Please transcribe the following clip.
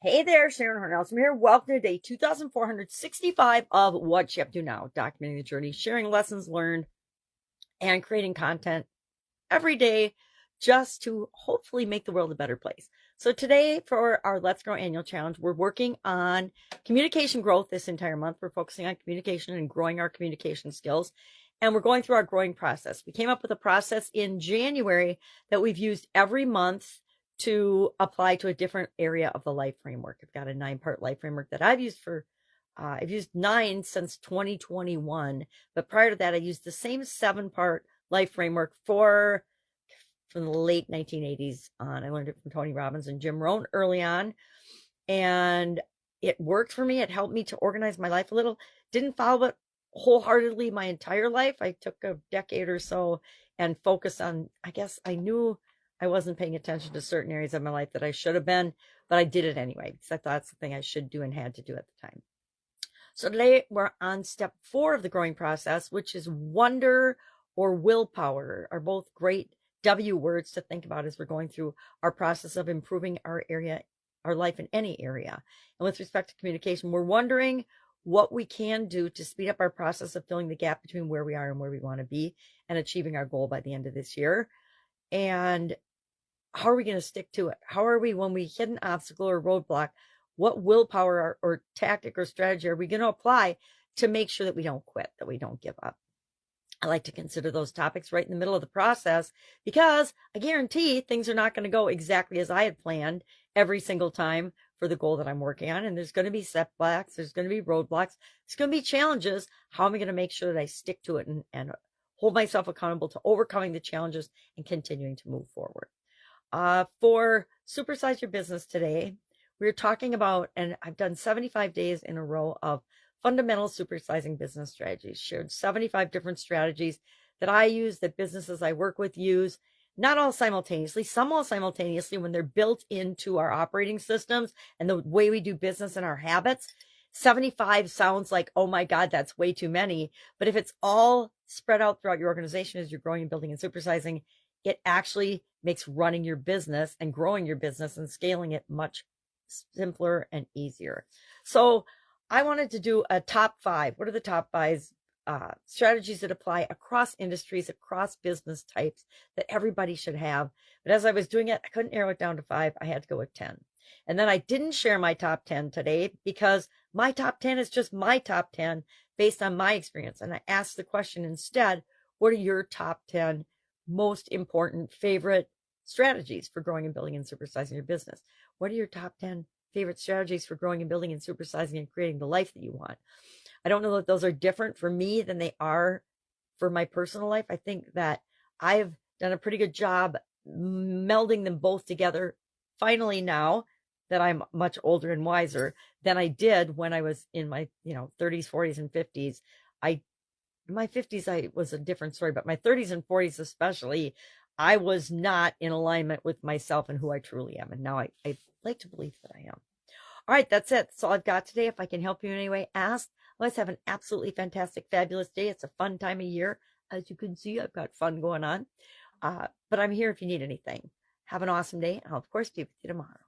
Hey there, Sharon Horne-Ellstrom here. Welcome to day 2465 of What You Have to Do Now, documenting the journey, sharing lessons learned, and creating content every day just to hopefully make the world a better place. So today for our Let's Grow annual challenge, we're working on communication growth this entire month. We're focusing on communication and growing our communication skills. And we're going through our growing process. We came up with a process in January that we've used every month to apply to a different area of the life framework. I've got a 9-part life framework that I've used 9 since 2021. But prior to that, I used the same 7-part life framework from the late 1980s on. I learned it from Tony Robbins and Jim Rohn early on. And it worked for me. It helped me to organize my life a little. Didn't follow it wholeheartedly my entire life. I took a decade or so and focused on, I guess I knew I wasn't paying attention to certain areas of my life that I should have been, but I did it anyway because I thought that's the thing I should do and had to do at the time. So today we're on step 4 of the growing process, which is wonder or willpower, are both great W words to think about as we're going through our process of improving our life in any area. And with respect to communication, we're wondering what we can do to speed up our process of filling the gap between where we are and where we want to be and achieving our goal by the end of this year. And how are we going to stick to it? How are we, when we hit an obstacle or roadblock, what willpower or tactic or strategy are we going to apply to make sure that we don't quit, that we don't give up? I like to consider those topics right in the middle of the process because I guarantee things are not going to go exactly as I had planned every single time for the goal that I'm working on. And there's going to be setbacks. There's going to be roadblocks. There's going to be challenges. How am I going to make sure that I stick to it and hold myself accountable to overcoming the challenges and continuing to move forward? For Supersize Your Business today, we're talking about, and I've done 75 days in a row of fundamental supersizing business strategies, shared 75 different strategies that I use, that businesses I work with use, not all simultaneously, some all simultaneously when they're built into our operating systems and the way we do business and our habits. 75 sounds like, oh my God, that's way too many. But if it's all spread out throughout your organization as you're growing and building and supersizing, it actually makes running your business and growing your business and scaling it much simpler and easier. So I wanted to do a top 5. What are the top 5 strategies that apply across industries, across business types that everybody should have? But as I was doing it, I couldn't narrow it down to 5. I had to go with 10. And then I didn't share my top 10 today because my top 10 is just my top 10 based on my experience. And I asked the question instead, what are your top 10 most important favorite strategies for growing and building and supersizing your business? What are your top 10 favorite strategies for growing and building and supersizing and creating the life that you want? I don't know that those are different for me than they are for my personal life. I think that I've done a pretty good job melding them both together finally now that I'm much older and wiser than I did when I was in my 30s, 40s, and 50s. My 50s, I was a different story, but my 30s and 40s especially, I was not in alignment with myself and who I truly am. And now I like to believe that I am. All right, that's it. That's all I've got today. If I can help you in any way, ask. Let's have an absolutely fantastic, fabulous day. It's a fun time of year. As you can see, I've got fun going on. But I'm here if you need anything. Have an awesome day. And I'll, of course, be with you tomorrow.